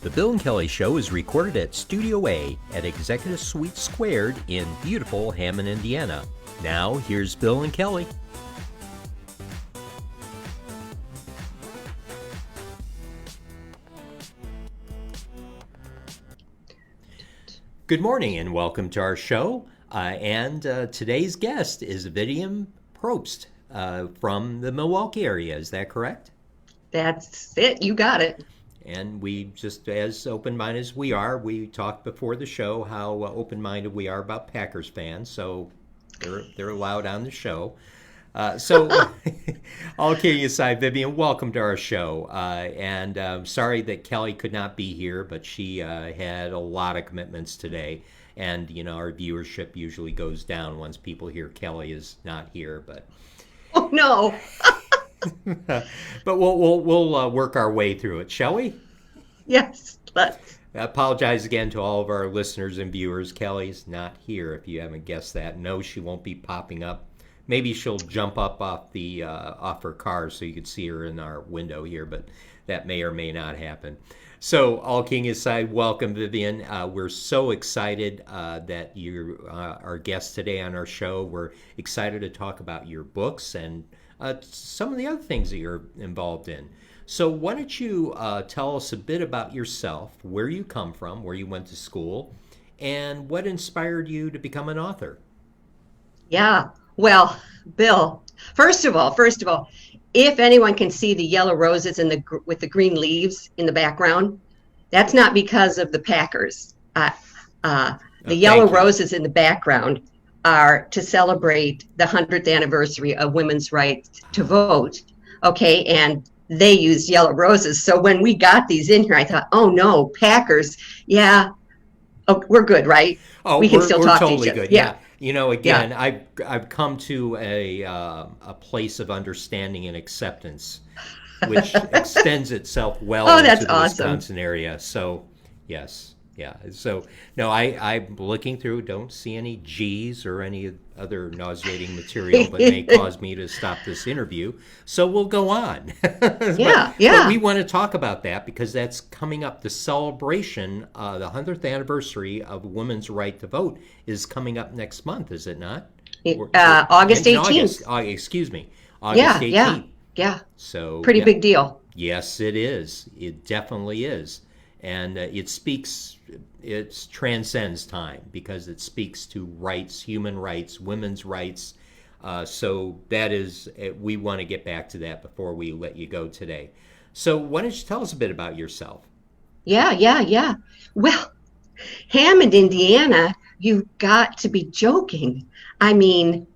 The Bill and Kelly Show is recorded at Studio A at Executive Suite Squared in beautiful Hammond, Indiana. Now, here's Bill and Kelly. Good morning and welcome to our show. Today's guest is Vivian Probst from the Milwaukee area. Is that correct? That's it. You got it. And we just, as open-minded as we are, we talked before the show how open-minded we are about Packers fans, so they're allowed on the show. All kidding aside, Vivian, welcome to our show. Sorry that Kelly could not be here, but she had a lot of commitments today. And, you know, our viewership usually goes down once people hear Kelly is not here. But oh, no. But we'll work our way through it, shall we? Yes, let's. I apologize again to all of our listeners and viewers. Kelly's not here, if you haven't guessed that. No, she won't be popping up. Maybe she'll jump up off her car so you can see her in our window here, but that may or may not happen. So, all kidding aside, welcome, Vivian. We're so excited that you're our guest today on our show. We're excited to talk about your books and some of the other things that you're involved in. So why don't you tell us a bit about yourself, where you come from, where you went to school, and what inspired you to become an author? Yeah. Well, Bill, first of all, if anyone can see the yellow roses with the green leaves in the background, that's not because of the Packers. The yellow roses in the background are to celebrate the 100th anniversary of women's right to vote. Okay, and they used yellow roses. So when we got these in here, I thought, oh no, Packers, yeah, oh, we're good, right? Oh, we can still talk totally to each other. Good. Yeah. You know, again, yeah. I've come to a place of understanding and acceptance, which extends itself well into the Wisconsin area. So, yes, yeah. So, no, I'm looking through, don't see any G's or any other nauseating material that may cause me to stop this interview. So we'll go on. Yeah. But we want to talk about that because that's coming up. The celebration, the 100th anniversary of women's right to vote is coming up next month, is it not? August 18th. Excuse me. August 18th. Yeah. So pretty big deal. Yes, it is. It definitely is. And it transcends time because it speaks to rights, human rights, women's rights. So that is, we want to get back to that before we let you go today. So why don't you tell us a bit about yourself? Yeah. Well, Hammond, Indiana, you've got to be joking. I mean,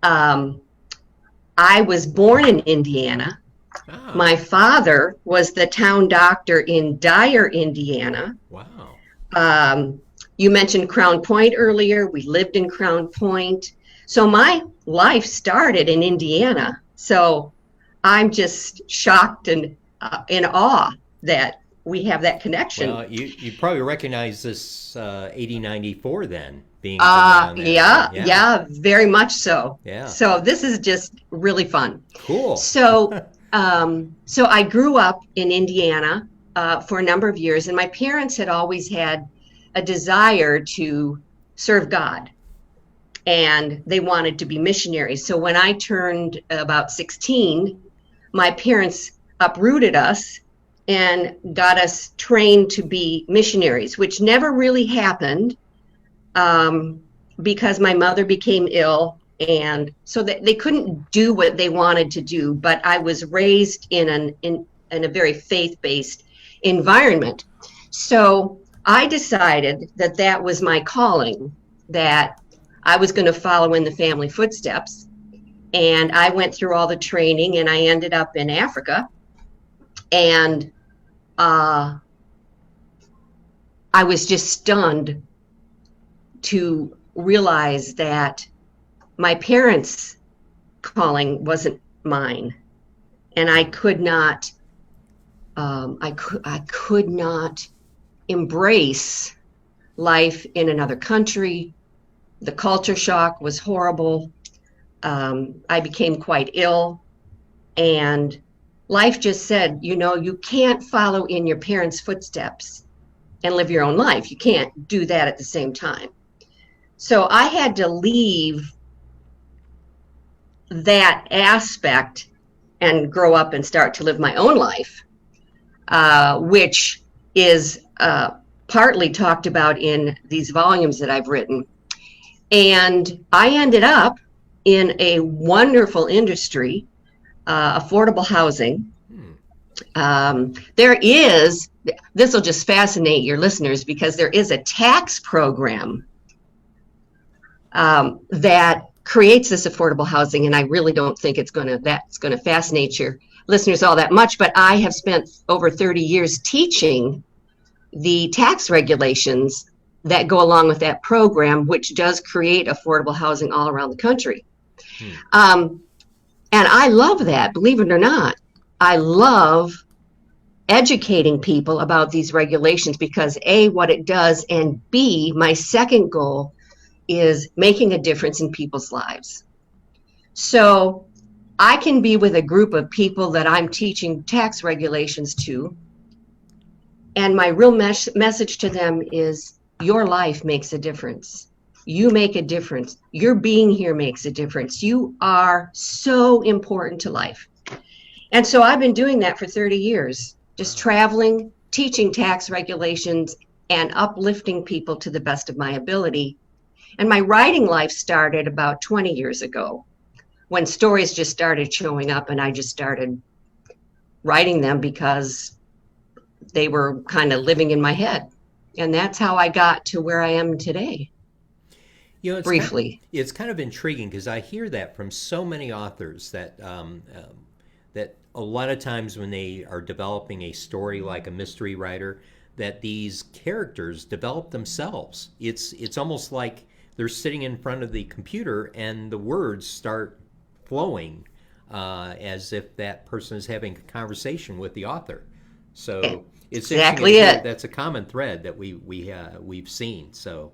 I was born in Indiana. Oh. My father was the town doctor in Dyer, Indiana. Wow. You mentioned Crown Point earlier. We lived in Crown Point. So my life started in Indiana. So I'm just shocked and in awe that we have that connection. Well, you probably recognize this 8094 then being yeah, very much so. Yeah. So this is just really fun. Cool. So so I grew up in Indiana for a number of years, and my parents had always had a desire to serve God, and they wanted to be missionaries. So when I turned about 16, my parents uprooted us and got us trained to be missionaries, which never really happened because my mother became ill. And so they couldn't do what they wanted to do, but I was raised in a very faith-based environment. So I decided that was my calling, that I was going to follow in the family footsteps. And I went through all the training and I ended up in Africa. And I was just stunned to realize that my parents' calling wasn't mine, and I could not embrace life in another country. The culture shock was horrible. I became quite ill, and life just said, you know, you can't follow in your parents' footsteps. and live your own life. You can't do that at the same time. So I had to leave that aspect and grow up and start to live my own life, which is partly talked about in these volumes that I've written. And I ended up in a wonderful industry, affordable housing. This will just fascinate your listeners, because there is a tax program that creates this affordable housing, and I really don't think that's going to fascinate your listeners all that much. But I have spent over 30 years teaching the tax regulations that go along with that program, which does create affordable housing all around the country. And I love that, believe it or not. I love educating people about these regulations because A, what it does, and B, my second goal is making a difference in people's lives. So I can be with a group of people that I'm teaching tax regulations to, and my real message to them is, your life makes a difference. You make a difference. Your being here makes a difference. You are so important to life. And so I've been doing that for 30 years, just traveling, teaching tax regulations, and uplifting people to the best of my ability. And my writing life started about 20 years ago, when stories just started showing up, and I just started writing them because they were kind of living in my head. And that's how I got to where I am today. You know, Briefly. It's kind of intriguing because I hear that from so many authors that that a lot of times when they are developing a story like a mystery writer, that these characters develop themselves. It's almost like they're sitting in front of the computer and the words start flowing as if that person is having a conversation with the author. So it's exactly it. That's a common thread that we've seen. So.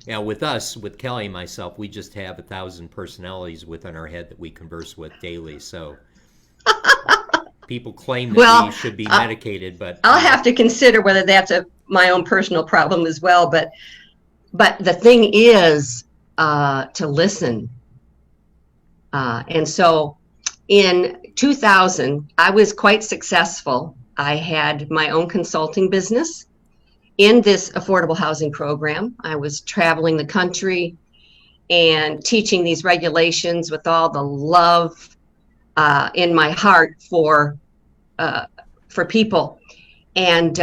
Now, with us, with Kelly and myself, we just have 1,000 personalities within our head that we converse with daily. So people claim that we should be medicated, but I'll have to consider whether that's my own personal problem as well. But the thing is to listen. And so in 2000, I was quite successful. I had my own consulting business in this affordable housing program. I was traveling the country and teaching these regulations with all the love in my heart for people. And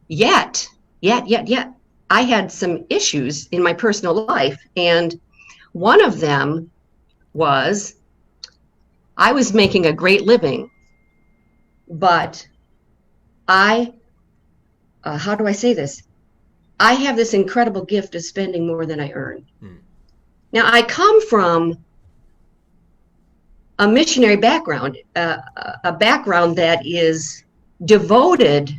yet, I had some issues in my personal life. And one of them was I was making a great living, but how do I say this? I have this incredible gift of spending more than I earn. Now, I come from a missionary background, a background that is devoted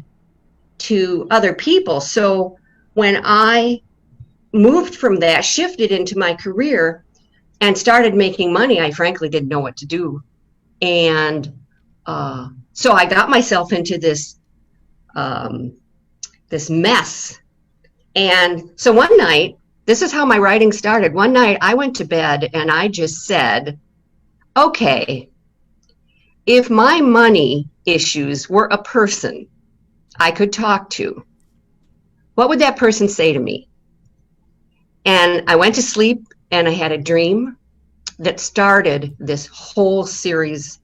to other people. So when I moved from that, shifted into my career and started making money, I frankly didn't know what to do. And so I got myself into this mess. And so one night, this is how my writing started. One night I went to bed and I just said, okay, if my money issues were a person I could talk to, what would that person say to me? And I went to sleep and I had a dream that started this whole series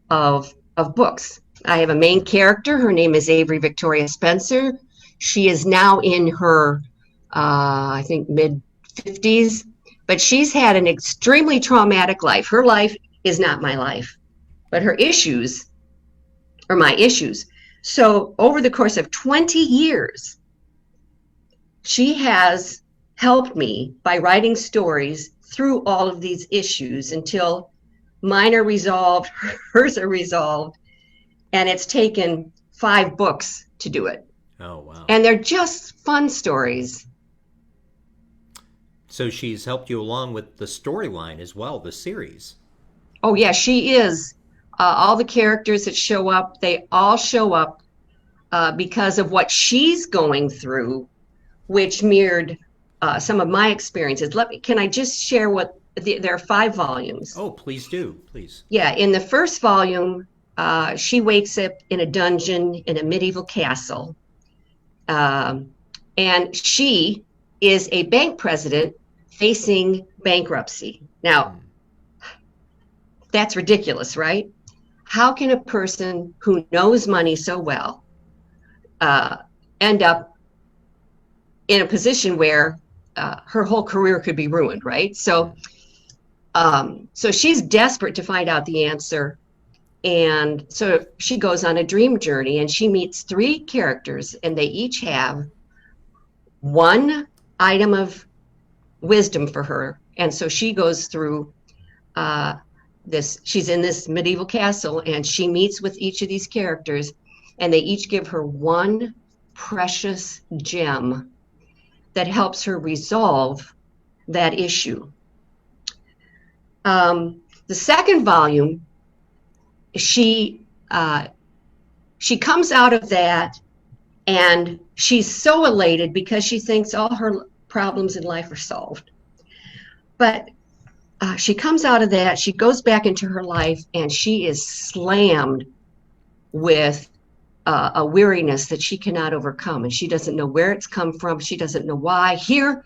of books. I have a main character. Her name is Avery Victoria Spencer. She is now in her, I think, mid-50s, but she's had an extremely traumatic life. Her life is not my life, but her issues are my issues. So over the course of 20 years, she has helped me by writing stories through all of these issues until mine are resolved, hers are resolved, and it's taken 5 books to do it. Oh, wow. And they're just fun stories. So she's helped you along with the storyline as well, the series. Oh, yeah, she is. All the characters that show up, they all show up because of what she's going through, which mirrored some of my experiences. Can I just share what there are 5 volumes? Oh, please do, please. Yeah, in the first volume, she wakes up in a dungeon in a medieval castle, and she is a bank president facing bankruptcy. Now, that's ridiculous, right? How can a person who knows money so well end up in a position where her whole career could be ruined, right? So she's desperate to find out the answer. And so she goes on a dream journey, and she meets 3 characters, and they each have one item of wisdom for her. And so she goes through she's in this medieval castle, and she meets with each of these characters, and they each give her one precious gem that helps her resolve that issue. The second volume, she comes out of that, and she's so elated because she thinks all her problems in life are solved. But she comes out of that, she goes back into her life, and she is slammed with a weariness that she cannot overcome, and she doesn't know where it's come from. She doesn't know why. Here,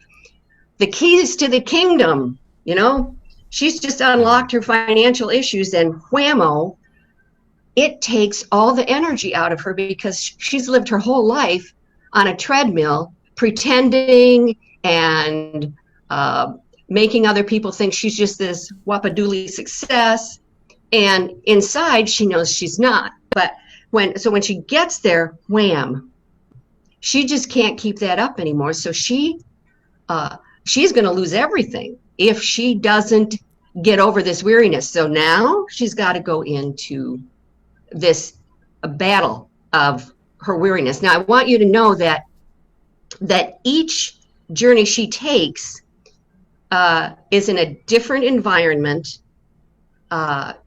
the keys to the kingdom, she's just unlocked her financial issues, and whammo, it takes all the energy out of her because she's lived her whole life on a treadmill, pretending and making other people think she's just this whop-a-dooley success. And inside, she knows she's not. But when she gets there, wham, she just can't keep that up anymore. So she's going to lose everything if she doesn't get over this weariness. So now she's got to go into this battle of her weariness. Now, I want you to know that each journey she takes is in a different environment.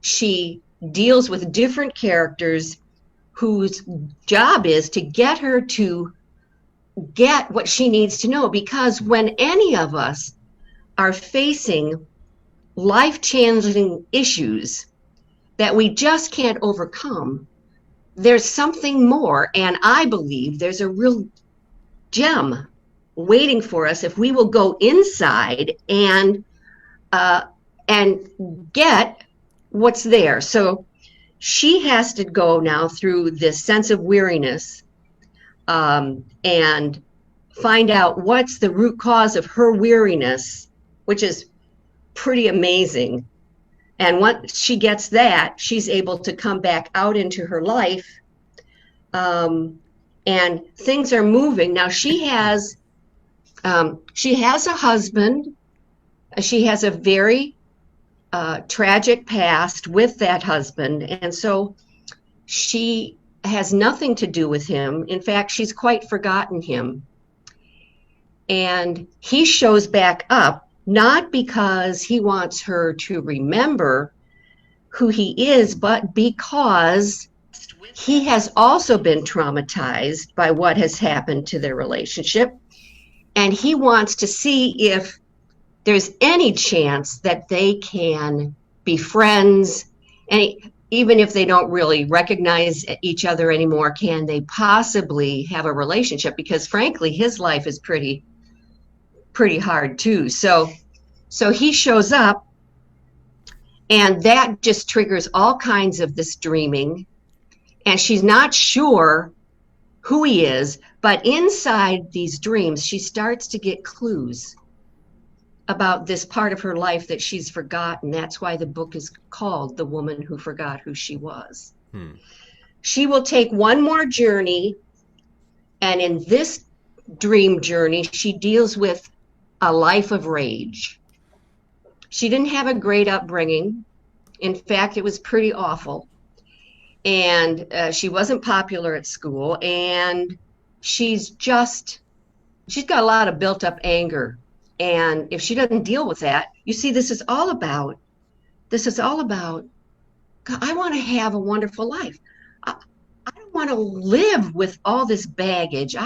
She deals with different characters whose job is to get her to get what she needs to know. Because when any of us are facing life-changing issues that we just can't overcome, there's something more. And I believe there's a real gem waiting for us if we will go inside and get what's there. So she has to go now through this sense of weariness and find out what's the root cause of her weariness, which is pretty amazing. And once she gets that, she's able to come back out into her life, and things are moving. Now she has a husband. She has a very tragic past with that husband, and so she has nothing to do with him. In fact, she's quite forgotten him. And he shows back up, not because he wants her to remember who he is, but because he has also been traumatized by what has happened to their relationship. And he wants to see if there's any chance that they can be friends. And even if they don't really recognize each other anymore, can they possibly have a relationship? Because frankly, his life is pretty hard too. So he shows up, and that just triggers all kinds of this dreaming. And she's not sure who he is, but inside these dreams, she starts to get clues about this part of her life that she's forgotten. That's why the book is called The Woman Who Forgot Who She Was. She will take one more journey, and in this dream journey, she deals with a life of rage. She didn't have a great upbringing. In fact, it was pretty awful. And she wasn't popular at school, and she's got a lot of built up anger. And if she doesn't deal with that, you see, this is all about, God, I want to have a wonderful life. I don't want want to live with all this baggage.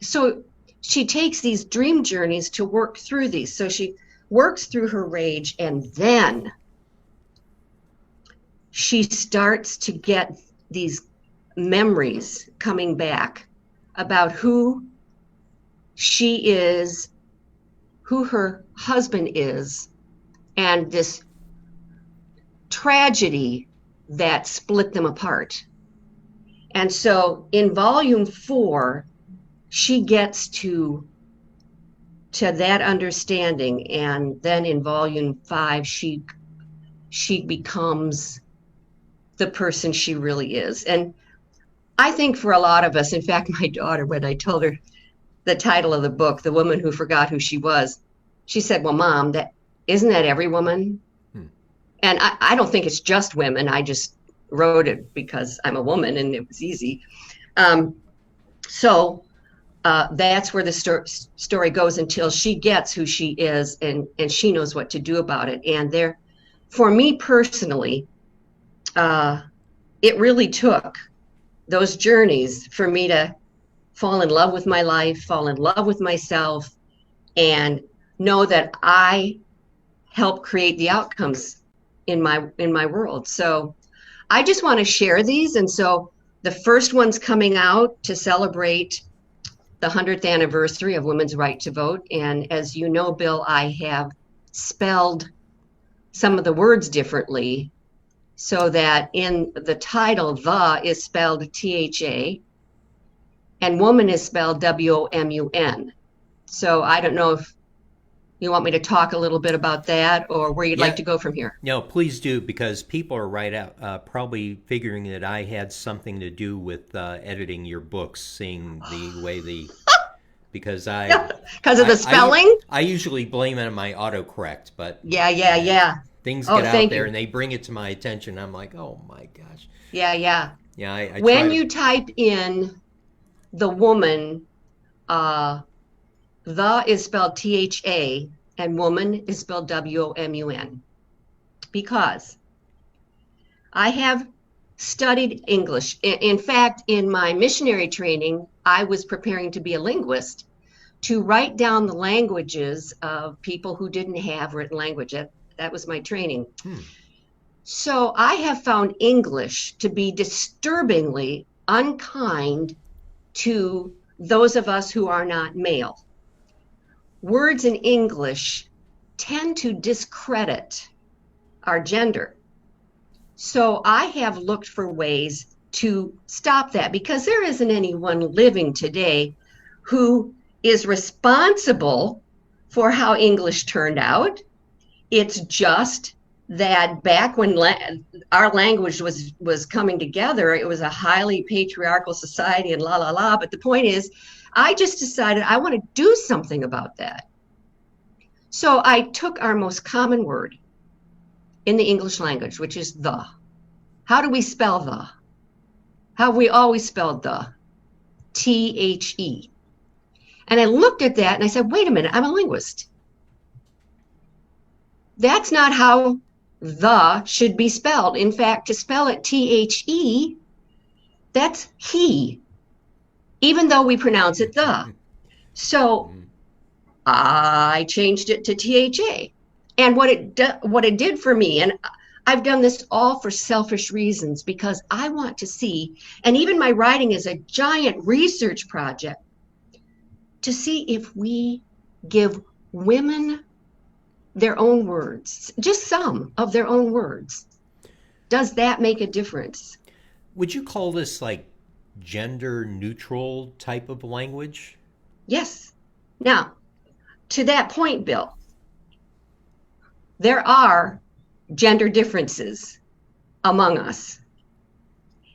So she takes these dream journeys to work through these. So she works through her rage, and then she starts to get these memories coming back about who she is, who her husband is, and this tragedy that split them apart. And so in volume 4, she gets to that understanding, and then in volume 5 she becomes the person she really is. And I think for a lot of us, in fact, my daughter, when I told her the title of the book, The Woman Who Forgot Who She Was, she said, well, Mom, isn't that every woman? And I don't think it's just women. I just wrote it because I'm a woman and it was easy. So that's where the story goes until she gets who she is, and she knows what to do about it. And for me personally, it really took those journeys for me to fall in love with my life, fall in love with myself, and know that I help create the outcomes in my world. So I just want to share these. And so the first one's coming out to celebrate the 100th anniversary of women's right to vote. And as you know, Bill, I have spelled some of the words differently so that in the title, the is spelled T-H-A and woman is spelled W-O-M-U-N. So I don't know if you want me to talk a little bit about that or where you'd like to go from here. No, please do, because people are right out, probably figuring that I had something to do with editing your books, seeing the way because because of the spelling. I usually blame it on my autocorrect, but yeah. Things get out there and they bring it to my attention. I'm like, oh my gosh. Yeah. Yeah. When you type in the woman, the is spelled T-H-A and woman is spelled W-O-M-U-N, because I have studied English. In fact, in my missionary training, I was preparing to be a linguist to write down the languages of people who didn't have written language. That was my training. So I have found English to be disturbingly unkind to those of us who are not male. Words in English tend to discredit our gender. So I have looked for ways to stop that, because there isn't anyone living today who is responsible for how English turned out. It's just that back when our language was coming together, it was a highly patriarchal society and But the point is, I just decided I want to do something about that. So I took our most common word in the English language, which is the. How do we spell the? How have we always spelled the? T-H-E. And I looked at that and I said, wait a minute, I'm a linguist. That's not how the should be spelled. In fact, to spell it T-H-E, that's he, even though we pronounce it the. So I changed it to T-H-A. And what it did for me, and I've done this all for selfish reasons, because I want to see, and even my writing is a giant research project, to see if we give women their own words, just some of their own words. Does that make a difference? Would you call this like gender neutral type of language? Yes. Now, to that point, Bill, there are gender differences among us.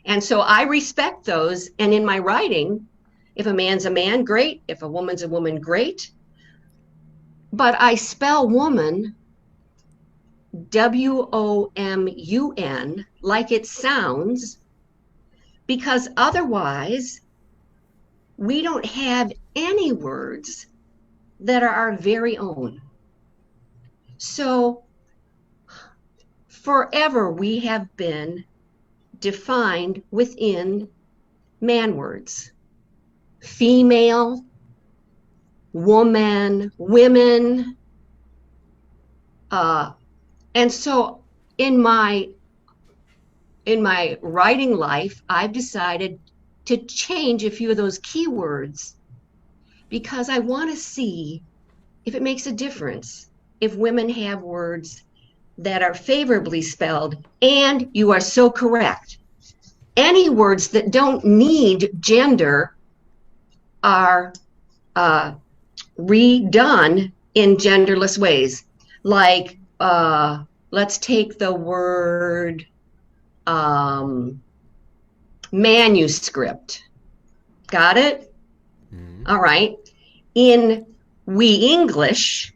And so I respect those. And in my writing, if a man's a man, great. If a woman's a woman, great. But I spell woman W-O-M-U-N like it sounds, because otherwise we don't have any words that are our very own. So forever we have been defined within man words, female, woman, women. And so in my writing life, I've decided to change a few of those keywords because I want to see if it makes a difference if women have words that are favorably spelled. And you are so correct. Any words that don't need gender are redone in genderless ways. Like, let's take the word manuscript. Got it? Mm-hmm. All right. In We English,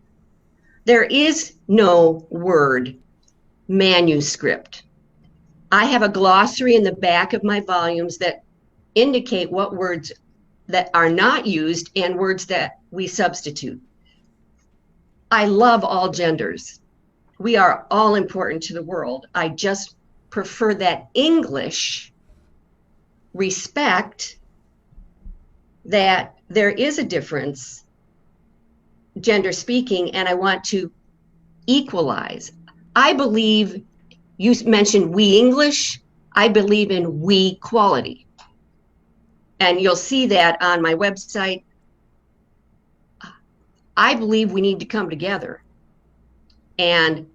there is no word manuscript. I have a glossary in the back of my volumes that indicate what words that are not used and words that we substitute. I love all genders. We are all important to the world. I just prefer that English respect that there is a difference, gender speaking, and I want to equalize. I believe, you mentioned we English, I believe in we quality. And you'll see that on my website. I believe we need to come together. And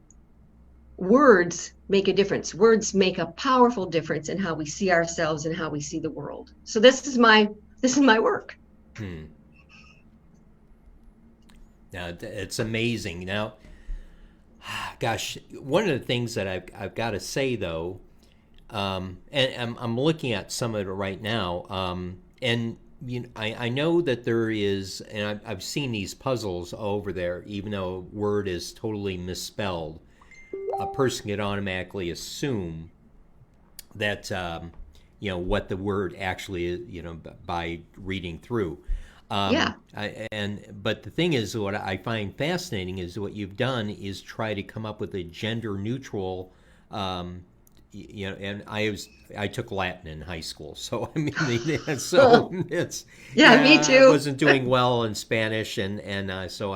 words make a difference. Words make a powerful difference in how we see ourselves and how we see the world. So this is my work. Now, it's amazing. Now, gosh, one of the things that I've got to say though, and I'm looking at some of it right now, and I know that there is, and I've seen these puzzles over there, even though a word is totally misspelled, a person could automatically assume that what the word actually is, by reading through. But the thing is, what I find fascinating is what you've done is try to come up with a gender neutral. And I took Latin in high school, so I mean, so it's me too. I wasn't doing well in Spanish, so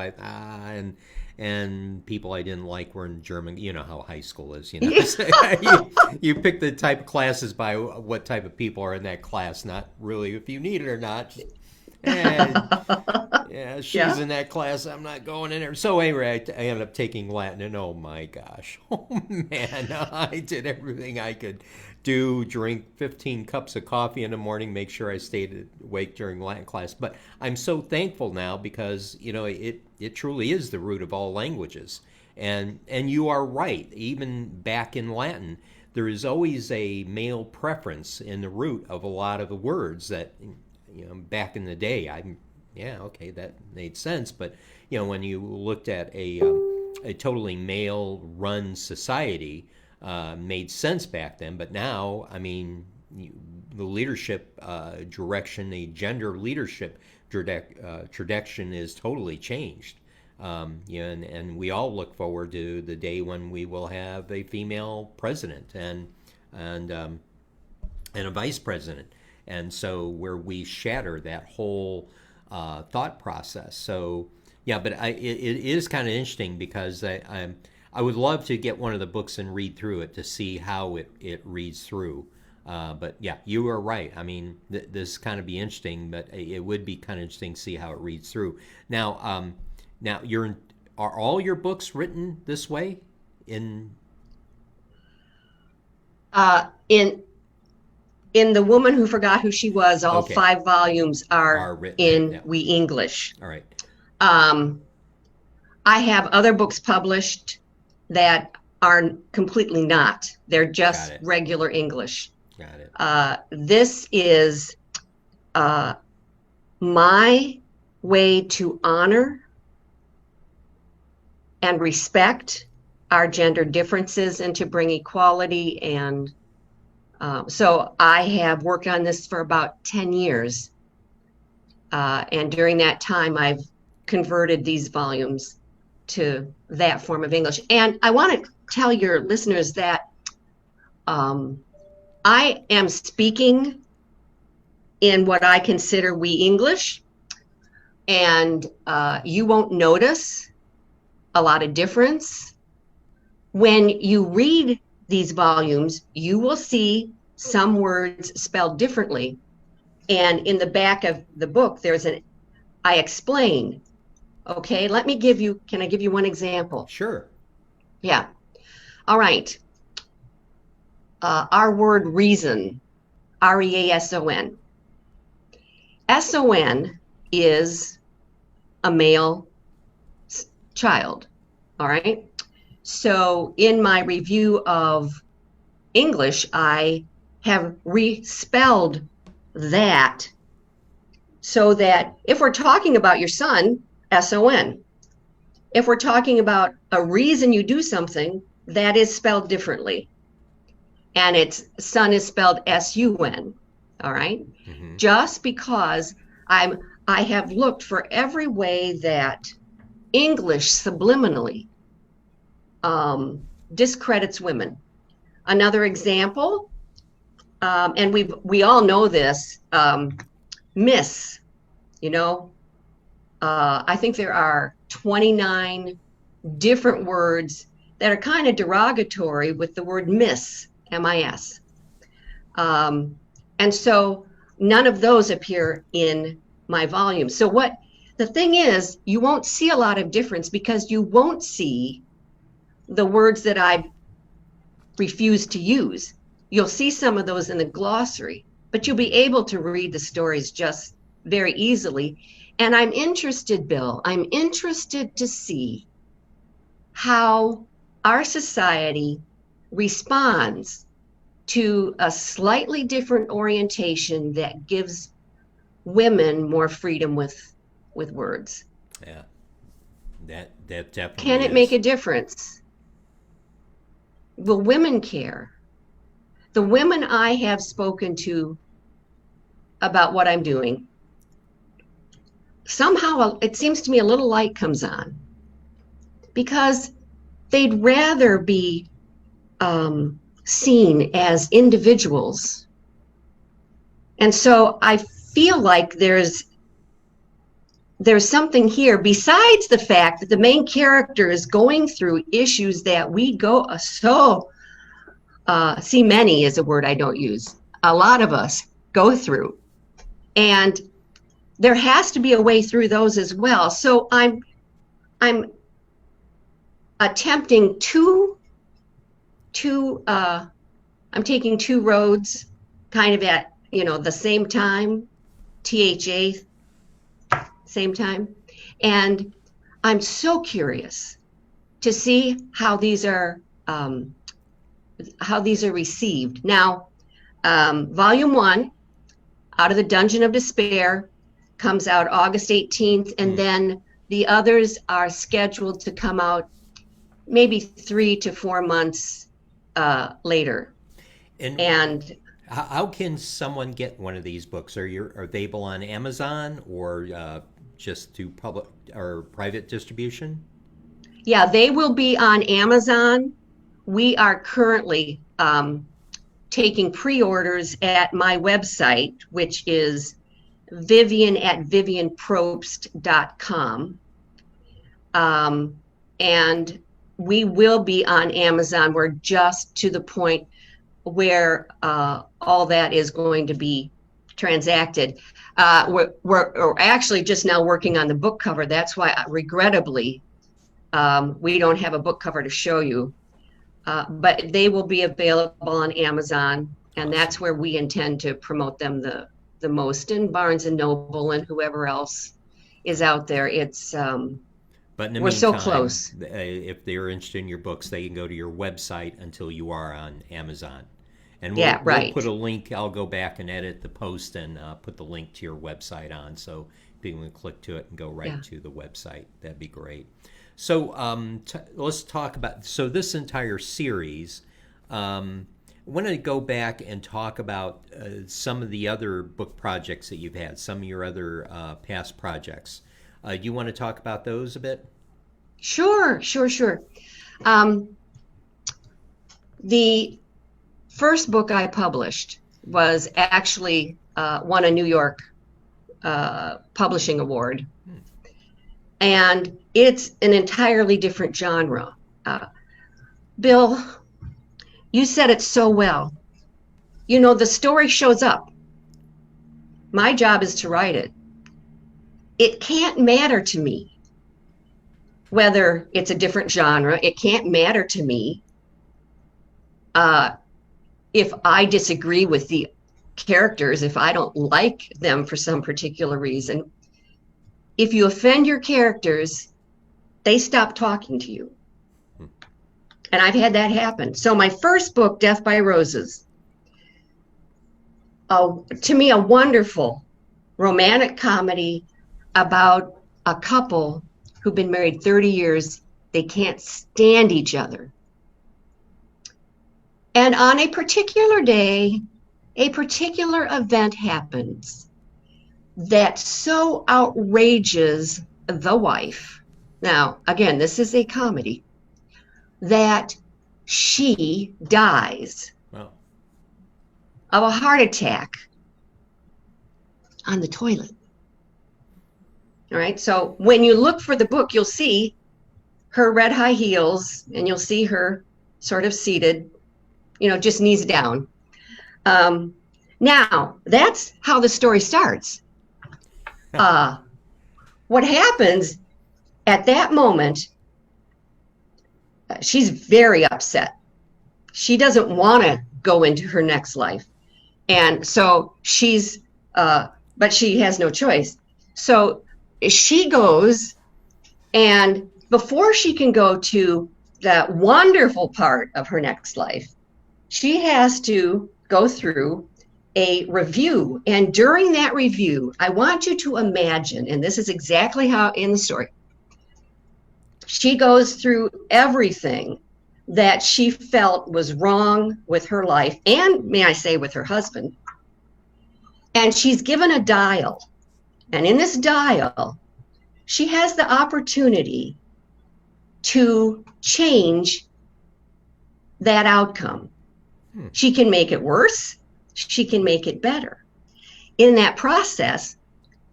and people I didn't like were in German. You know how high school is, you pick the type of classes by what type of people are in that class, not really if you need it or not. And she's in that class, I'm not going in there. So anyway, I ended up taking Latin, and oh my gosh, oh man, I did everything I could do, drink 15 cups of coffee in the morning, make sure I stayed awake during Latin class. But I'm so thankful now because it truly is the root of all languages. And you are right, even back in Latin, there is always a male preference in the root of a lot of the words that back in the day, okay, that made sense. But when you looked at a totally male-run society, made sense back then. But now, I mean, the leadership direction, the gender leadership direction is totally changed. And we all look forward to the day when we will have a female president and a vice president. And so where we shatter that whole thought process. So yeah, but it is kind of interesting because I would love to get one of the books and read through it to see how it reads through. But yeah, you are right. I mean, this kind of be interesting, but it would be kind of interesting to see how it reads through. Now, are all your books written this way? In The Woman Who Forgot Who She Was, all Okay. 5 volumes are written in yeah. We English. All right. I have other books published that are completely not. They're just regular English. Got it. This is my way to honor and respect our gender differences and to bring equality. And so I have worked on this for about 10 years. And during that time, I've converted these volumes to that form of English. And I want to tell your listeners that I am speaking in what I consider we English, and you won't notice a lot of difference. When you read these volumes, you will see some words spelled differently. And in the back of the book, I explain. Okay, can I give you one example? Sure. Yeah. All right. Our word reason, Reason. Son is a male child. All right. So in my review of English, I have respelled that so that if we're talking about your son, Son. If we're talking about a reason you do something, that is spelled differently. And its son is spelled Sun. All right. Mm-hmm. Just because I have looked for every way that English subliminally discredits women. Another example, and we all know this, miss, I think there are 29 different words that are kind of derogatory with the word miss, M-I-S. And so none of those appear in my volume. So the thing is, you won't see a lot of difference because you won't see the words that I refuse to use. You'll see some of those in the glossary, but you'll be able to read the stories just very easily. And I'm interested, Bill, to see how our society responds to a slightly different orientation that gives women more freedom with words. Yeah, that definitely Can it make a difference? Will women care? The women I have spoken to about what I'm doing, somehow it seems to me a little light comes on because they'd rather be seen as individuals. And so I feel like there's something here besides the fact that the main character is going through issues that we see many is a word I don't use. A lot of us go through. And there has to be a way through those as well. So I'm attempting I'm taking two roads kind of at, the same time, THA, same time. And I'm so curious to see how these are received. Now, volume 1, Out of the Dungeon of Despair, comes out August 18th, and then the others are scheduled to come out maybe 3 to 4 months later. And how can someone get one of these books? Are they available on Amazon or just through public or private distribution? Yeah, they will be on Amazon. We are currently taking pre-orders at my website, which is vivianprobst.com. And we will be on Amazon. We're just to the point where all that is going to be transacted. We're actually just now working on the book cover. That's why, regrettably, we don't have a book cover to show you. But they will be available on Amazon, and that's where we intend to promote them the most, in Barnes and Noble and whoever else is out there. It's but in the we're meantime, so close. If they're interested in your books, they can go to your website until you are on Amazon. And we'll put a link. I'll go back and edit the post and put the link to your website on, so people can click to it and go right to the website. That'd be great. So let's talk about this entire series. I want to go back and talk about some of the other book projects that you've had, some of your other past projects. Do you want to talk about those a bit? Sure. The first book I published was actually won a New York publishing award. And it's an entirely different genre. Bill, you said it so well. You know, the story shows up. My job is to write it. It can't matter to me whether it's a different genre. It can't matter to me if I disagree with the characters, if I don't like them for some particular reason. If you offend your characters, they stop talking to you. And I've had that happen. So my first book, Death by Roses, to me, a wonderful romantic comedy about a couple who've been married 30 years. They can't stand each other. And on a particular day, a particular event happens that so outrages the wife. Now, again, this is a comedy, that she dies of a heart attack on the toilet. All right, so when you look for the book, you'll see her red high heels, and you'll see her sort of seated, just knees down. Now, that's how the story starts. What happens at that moment, she's very upset. She doesn't want to go into her next life. And so but she has no choice. So she goes, and before she can go to that wonderful part of her next life, she has to go through a review. And during that review, I want you to imagine, and this is exactly how in the story, she goes through everything that she felt was wrong with her life, and may I say with her husband. And she's given a dial. And in this dial, she has the opportunity to change that outcome. She can make it worse. She can make it better. In that process,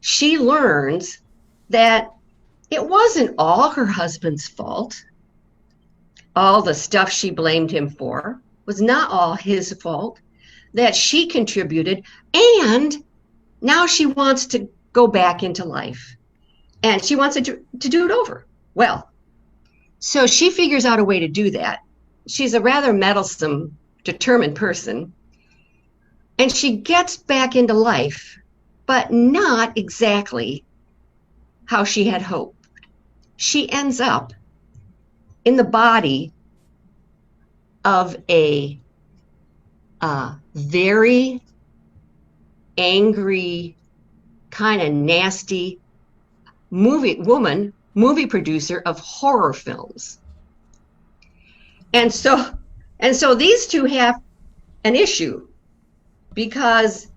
she learns that it wasn't all her husband's fault. All the stuff she blamed him for was not all his fault, that she contributed, and now she wants to go back into life, and she wants to do it over. Well, so she figures out a way to do that. She's a rather meddlesome, determined person, and she gets back into life, but not exactly how she had hoped. She ends up in the body of a very angry, kind of nasty movie producer of horror films. And so these two have an issue, because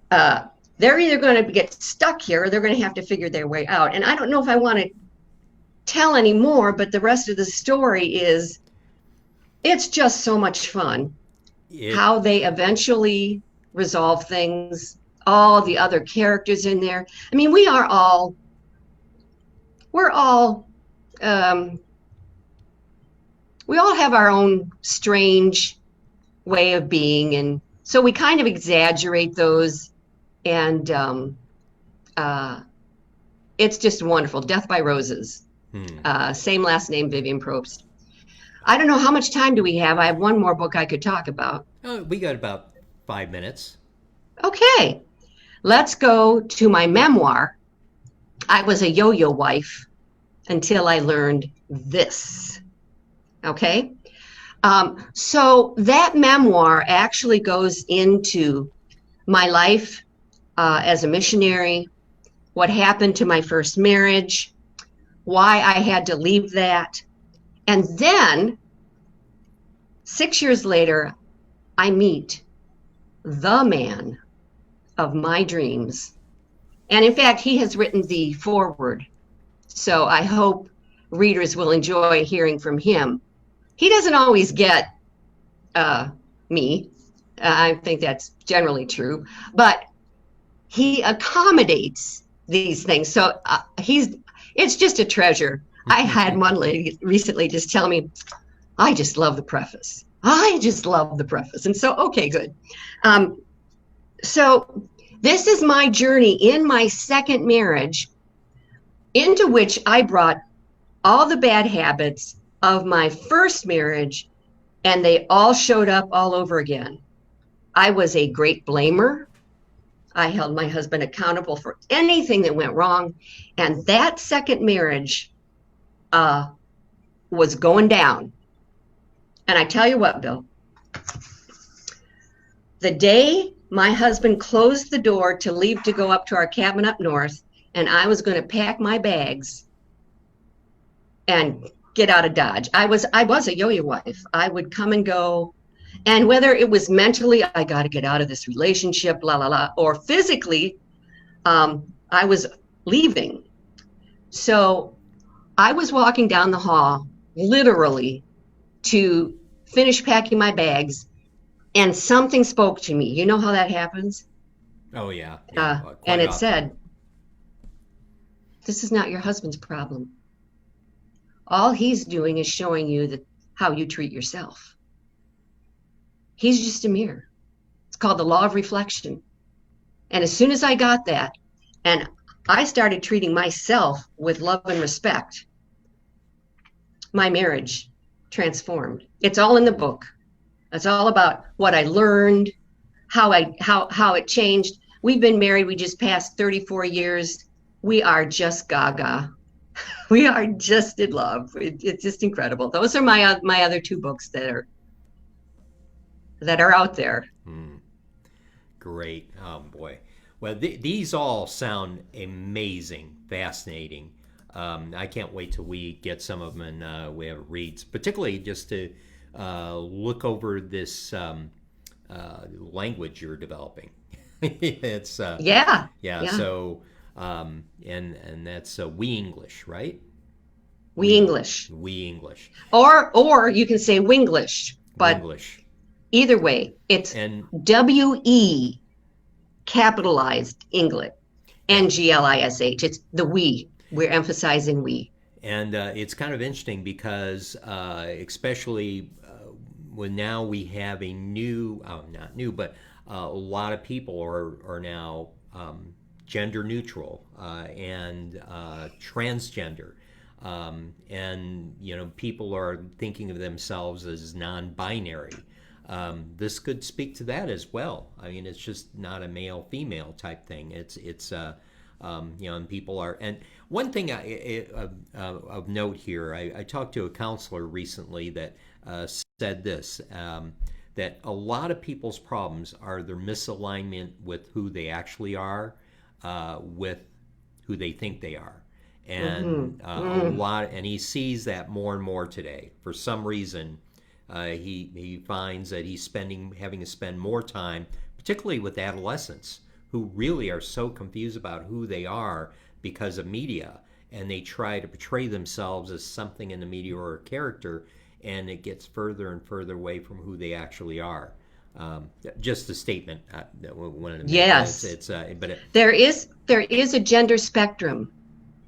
they're either going to get stuck here or they're going to have to figure their way out. And I don't know if I want to tell any more, but the rest of the story it's just so much fun. How they eventually resolve things, all the other characters in there. I mean, we all have our own strange way of being, and so we kind of exaggerate those, and it's just wonderful. Death by Roses. Same last name, Vivian Probst. I don't know, how much time do we have? I have one more book I could talk about. We got about 5 minutes. Okay, let's go to my memoir. I was a yo-yo wife until I learned this. Okay, so that memoir actually goes into my life as a missionary, what happened to my first marriage, why I had to leave that. And then 6 years later, I meet the man of my dreams. And in fact, he has written the foreword. So I hope readers will enjoy hearing from him. He doesn't always get me. I think that's generally true, but he accommodates these things. So it's just a treasure. I had one lady recently just tell me, I just love the preface. I just love the preface. And so, okay, good. Um, so this is my journey in my second marriage, into which I brought all the bad habits of my first marriage, and they all showed up all over again. I was a great blamer. I held my husband accountable for anything that went wrong. And that second marriage uh, was going down. And I tell you what, Bill, the day my husband closed the door to leave to go up to our cabin up north, and I was going to pack my bags and get out of Dodge. I was a yo-yo wife. I would come and go. And whether it was mentally, I got to get out of this relationship, la, la, la, or physically, I was leaving. So I was walking down the hall, literally, to finish packing my bags, and something spoke to me. You know how that happens? Oh yeah, And quite it often. said, this is not your husband's problem. All he's doing is showing you how you treat yourself. He's just a mirror. It's called the law of reflection. And as soon as I got that, and I started treating myself with love and respect, my marriage transformed. It's all in the book. It's all about what I learned, how it changed. We've been married. We just passed 34 years. We are just gaga. We are just in love. It's just incredible. Those are my other two books that are out there. Great. Oh boy. Well, these all sound amazing, fascinating. I can't wait till we get some of them and we have reads, particularly just to look over this language you're developing. It's Yeah. yeah. Yeah. So and that's we English, right? We English. We English. Or you can say Winglish, but Winglish. either way, it's And WE capitalized English. NGLISH. It's the we. We're emphasizing we. And it's kind of interesting because, especially when now we have a new, not new, but a lot of people are now gender neutral and transgender. And, people are thinking of themselves as non binary. This could speak to that as well. I mean, it's just not a male female type thing. And people are. And one thing of note here, I talked to a counselor recently that said this that a lot of people's problems are their misalignment with who they actually are, with who they think they are. And a lot, and he sees that more and more today. For some reason, he finds that he's having to spend more time, particularly with adolescents, who really are so confused about who they are because of media, and they try to portray themselves as something in the media or a character, and it gets further and further away from who they actually are. Just a statement that I wanted to make. Yes. But there is a gender spectrum,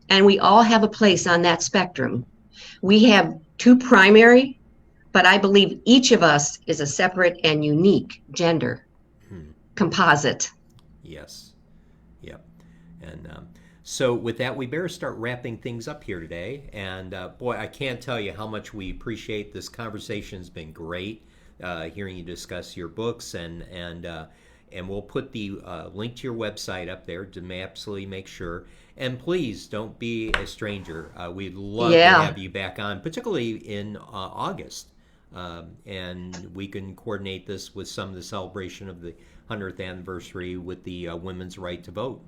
and we all have a place on that spectrum. We have two primary, but I believe each of us is a separate and unique gender composite. Yes. Yep. And so with that, we better start wrapping things up here today. And boy, I can't tell you how much we appreciate this conversation. Has been great hearing you discuss your books, and we'll put the link to your website up there to absolutely make sure. And please don't be a stranger. We'd love to have you back on, particularly in August. And we can coordinate this with some of the celebration of the 100th anniversary with the women's right to vote.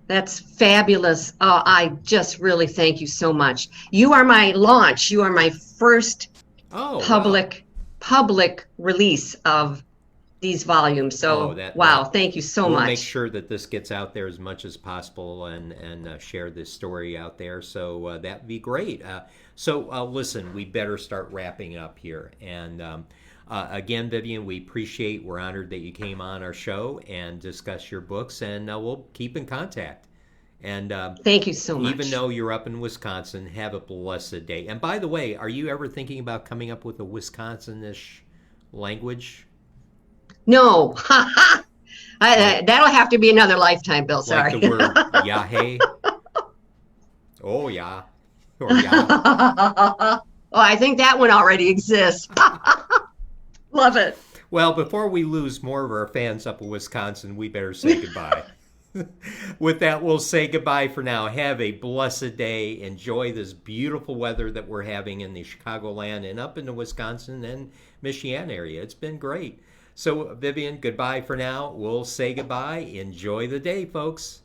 That's fabulous. Oh, I just really thank you so much. You are my launch. You are my first public release of these volumes. So, wow, thank you so much. We'll make sure that this gets out there as much as possible and share this story out there. So that'd be great. So listen, we better start wrapping up here. And Again, Vivian, we're honored that you came on our show and discuss your books, and we'll keep in contact. And Thank you so much. even though you're up in Wisconsin, have a blessed day. And by the way, are you ever thinking about coming up with a Wisconsin-ish language? No, Like that'll have to be another lifetime, Bill. like Sorry. the word yahe? Oh yeah. Or yeah. Oh, I think that one already exists. Love it. Well, before we lose more of our fans up in Wisconsin, we better say goodbye. With that, we'll say goodbye for now. Have a blessed day. Enjoy this beautiful weather that we're having in the Chicagoland and up in the Wisconsin and Michigan area. It's been great. So, Vivian, goodbye for now. We'll say goodbye. Enjoy the day, folks.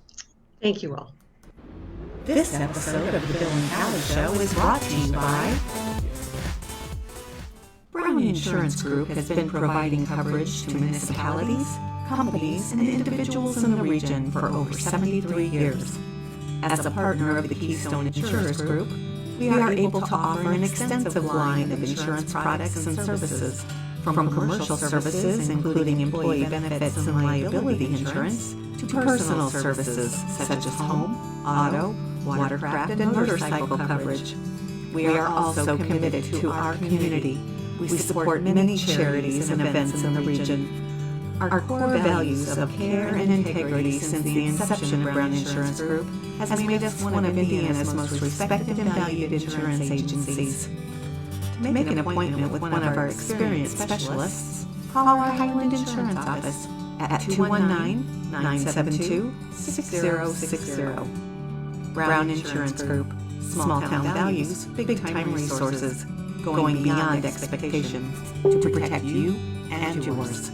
Thank you all. This episode of the Bill and Callie Show is brought to you by Brown Insurance Group has been providing coverage to municipalities, companies, and individuals in the region for over 73 years. As a partner of the Keystone Insurers Group, we are able to offer an extensive line of insurance products and services, from commercial services including employee benefits and liability insurance, to personal services such as home, auto, watercraft, and motorcycle coverage. We are also committed to our community. We support many charities and events in the region. Our core values of care and integrity since the inception of Brown Insurance Group has made us one of Indiana's most respected and valued insurance agencies. To make an appointment with one of our experienced specialists, call our Highland Insurance Office at 219-972-6060. Brown Insurance Group. Small town values, big time resources, going beyond expectations to protect you and yours.